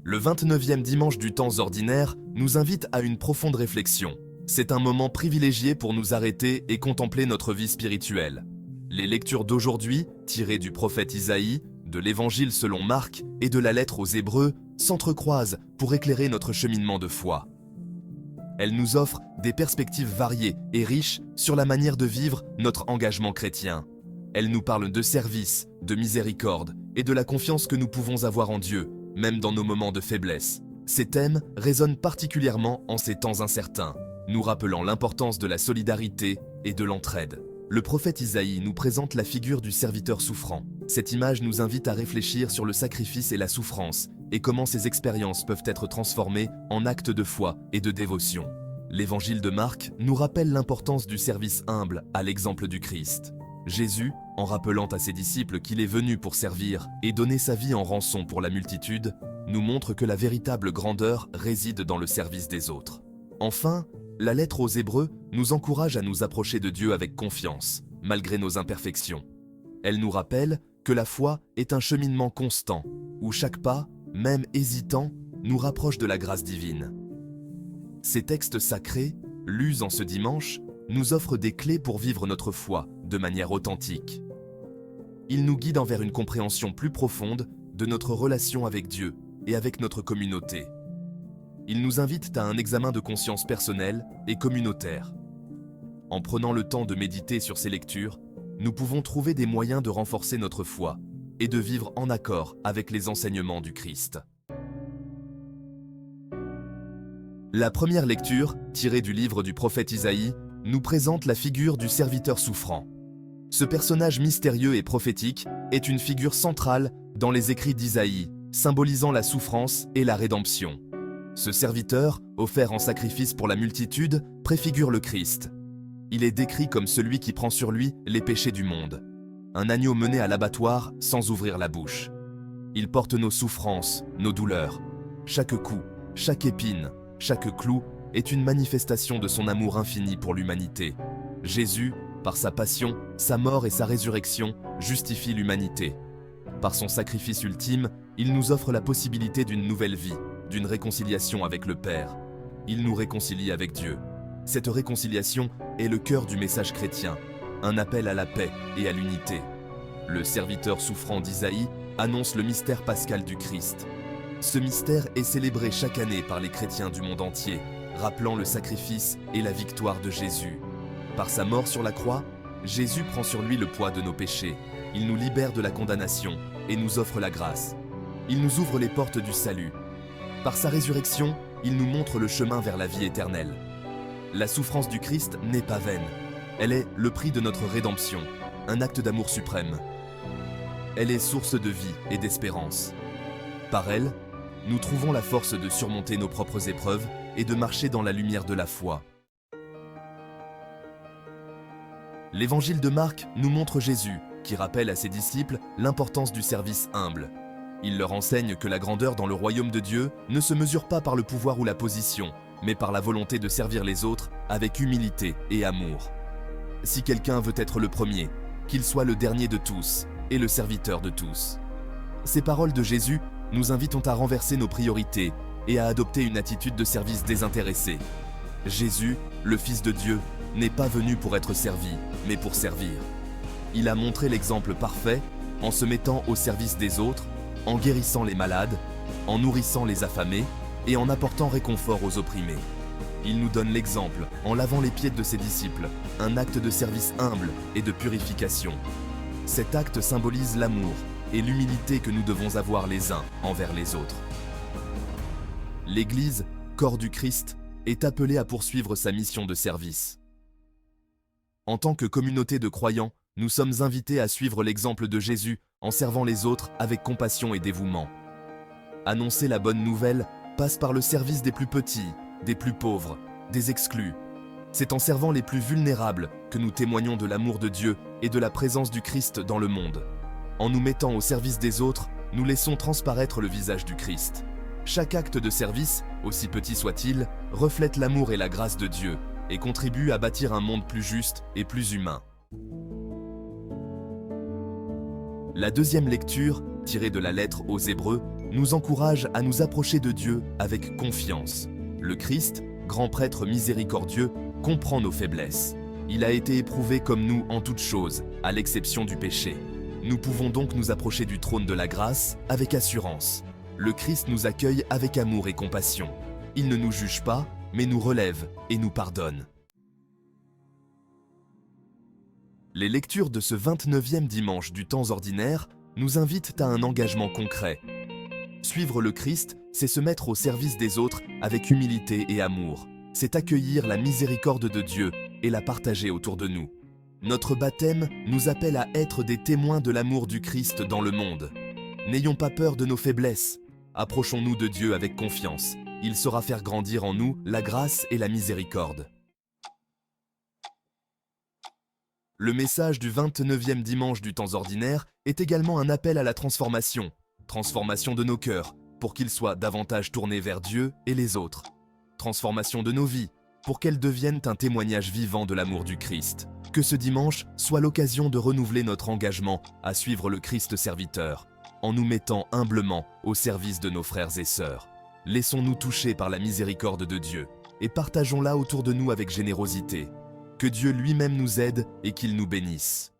Le 29e dimanche du temps ordinaire nous invite à une profonde réflexion. C'est un moment privilégié pour nous arrêter et contempler notre vie spirituelle. Les lectures d'aujourd'hui, tirées du prophète Isaïe, de l'Évangile selon Marc et de la lettre aux Hébreux, s'entrecroisent pour éclairer notre cheminement de foi. Elles nous offrent des perspectives variées et riches sur la manière de vivre notre engagement chrétien. Elles nous parlent de service, de miséricorde et de la confiance que nous pouvons avoir en Dieu, même dans nos moments de faiblesse. Ces thèmes résonnent particulièrement en ces temps incertains, nous rappelant l'importance de la solidarité et de l'entraide. Le prophète Isaïe nous présente la figure du serviteur souffrant. Cette image nous invite à réfléchir sur le sacrifice et la souffrance, et comment ces expériences peuvent être transformées en actes de foi et de dévotion. L'Évangile de Marc nous rappelle l'importance du service humble à l'exemple du Christ. Jésus, en rappelant à ses disciples qu'il est venu pour servir et donner sa vie en rançon pour la multitude, nous montre que la véritable grandeur réside dans le service des autres. Enfin, la lettre aux Hébreux nous encourage à nous approcher de Dieu avec confiance, malgré nos imperfections. Elle nous rappelle que la foi est un cheminement constant, où chaque pas, même hésitant, nous rapproche de la grâce divine. Ces textes sacrés, lus en ce dimanche, nous offrent des clés pour vivre notre foi de manière authentique. Ils nous guident envers une compréhension plus profonde de notre relation avec Dieu et avec notre communauté. Ils nous invitent à un examen de conscience personnel et communautaire. En prenant le temps de méditer sur ces lectures, nous pouvons trouver des moyens de renforcer notre foi et de vivre en accord avec les enseignements du Christ. La première lecture, tirée du livre du prophète Isaïe, nous présente la figure du serviteur souffrant. Ce personnage mystérieux et prophétique est une figure centrale dans les écrits d'Isaïe, symbolisant la souffrance et la rédemption. Ce serviteur, offert en sacrifice pour la multitude, préfigure le Christ. Il est décrit comme celui qui prend sur lui les péchés du monde. Un agneau mené à l'abattoir sans ouvrir la bouche. Il porte nos souffrances, nos douleurs. Chaque coup, chaque épine, chaque clou est une manifestation de son amour infini pour l'humanité. Jésus, par sa passion, sa mort et sa résurrection, justifie l'humanité. Par son sacrifice ultime, il nous offre la possibilité d'une nouvelle vie, d'une réconciliation avec le Père. Il nous réconcilie avec Dieu. Cette réconciliation est le cœur du message chrétien, un appel à la paix et à l'unité. Le serviteur souffrant d'Isaïe annonce le mystère pascal du Christ. Ce mystère est célébré chaque année par les chrétiens du monde entier, rappelant le sacrifice et la victoire de Jésus. Par sa mort sur la croix, Jésus prend sur lui le poids de nos péchés. Il nous libère de la condamnation et nous offre la grâce. Il nous ouvre les portes du salut. Par sa résurrection, il nous montre le chemin vers la vie éternelle. La souffrance du Christ n'est pas vaine. Elle est le prix de notre rédemption, un acte d'amour suprême. Elle est source de vie et d'espérance. Par elle, nous trouvons la force de surmonter nos propres épreuves et de marcher dans la lumière de la foi. L'Évangile de Marc nous montre Jésus, qui rappelle à ses disciples l'importance du service humble. Il leur enseigne que la grandeur dans le royaume de Dieu ne se mesure pas par le pouvoir ou la position, mais par la volonté de servir les autres avec humilité et amour. Si quelqu'un veut être le premier, qu'il soit le dernier de tous et le serviteur de tous. Ces paroles de Jésus nous invitent à renverser nos priorités et à adopter une attitude de service désintéressé. Jésus, le Fils de Dieu, n'est pas venu pour être servi, mais pour servir. Il a montré l'exemple parfait en se mettant au service des autres, en guérissant les malades, en nourrissant les affamés et en apportant réconfort aux opprimés. Il nous donne l'exemple en lavant les pieds de ses disciples, un acte de service humble et de purification. Cet acte symbolise l'amour et l'humilité que nous devons avoir les uns envers les autres. L'Église, corps du Christ, est appelée à poursuivre sa mission de service. En tant que communauté de croyants, nous sommes invités à suivre l'exemple de Jésus en servant les autres avec compassion et dévouement. Annoncer la bonne nouvelle passe par le service des plus petits, des plus pauvres, des exclus. C'est en servant les plus vulnérables que nous témoignons de l'amour de Dieu et de la présence du Christ dans le monde. En nous mettant au service des autres, nous laissons transparaître le visage du Christ. Chaque acte de service, aussi petit soit-il, reflète l'amour et la grâce de Dieu et contribue à bâtir un monde plus juste et plus humain. La deuxième lecture, tirée de la lettre aux Hébreux, nous encourage à nous approcher de Dieu avec confiance. Le Christ, grand prêtre miséricordieux, comprend nos faiblesses. Il a été éprouvé comme nous en toutes choses, à l'exception du péché. Nous pouvons donc nous approcher du trône de la grâce avec assurance. Le Christ nous accueille avec amour et compassion. Il ne nous juge pas, mais nous relève et nous pardonne. Les lectures de ce 29e dimanche du temps ordinaire nous invitent à un engagement concret. Suivre le Christ, c'est se mettre au service des autres avec humilité et amour. C'est accueillir la miséricorde de Dieu et la partager autour de nous. Notre baptême nous appelle à être des témoins de l'amour du Christ dans le monde. N'ayons pas peur de nos faiblesses. Approchons-nous de Dieu avec confiance. Il saura faire grandir en nous la grâce et la miséricorde. Le message du 29e dimanche du temps ordinaire est également un appel à la transformation. Transformation de nos cœurs, pour qu'ils soient davantage tournés vers Dieu et les autres. Transformation de nos vies, pour qu'elles deviennent un témoignage vivant de l'amour du Christ. Que ce dimanche soit l'occasion de renouveler notre engagement à suivre le Christ serviteur, en nous mettant humblement au service de nos frères et sœurs. Laissons-nous toucher par la miséricorde de Dieu et partageons-la autour de nous avec générosité. Que Dieu lui-même nous aide et qu'il nous bénisse.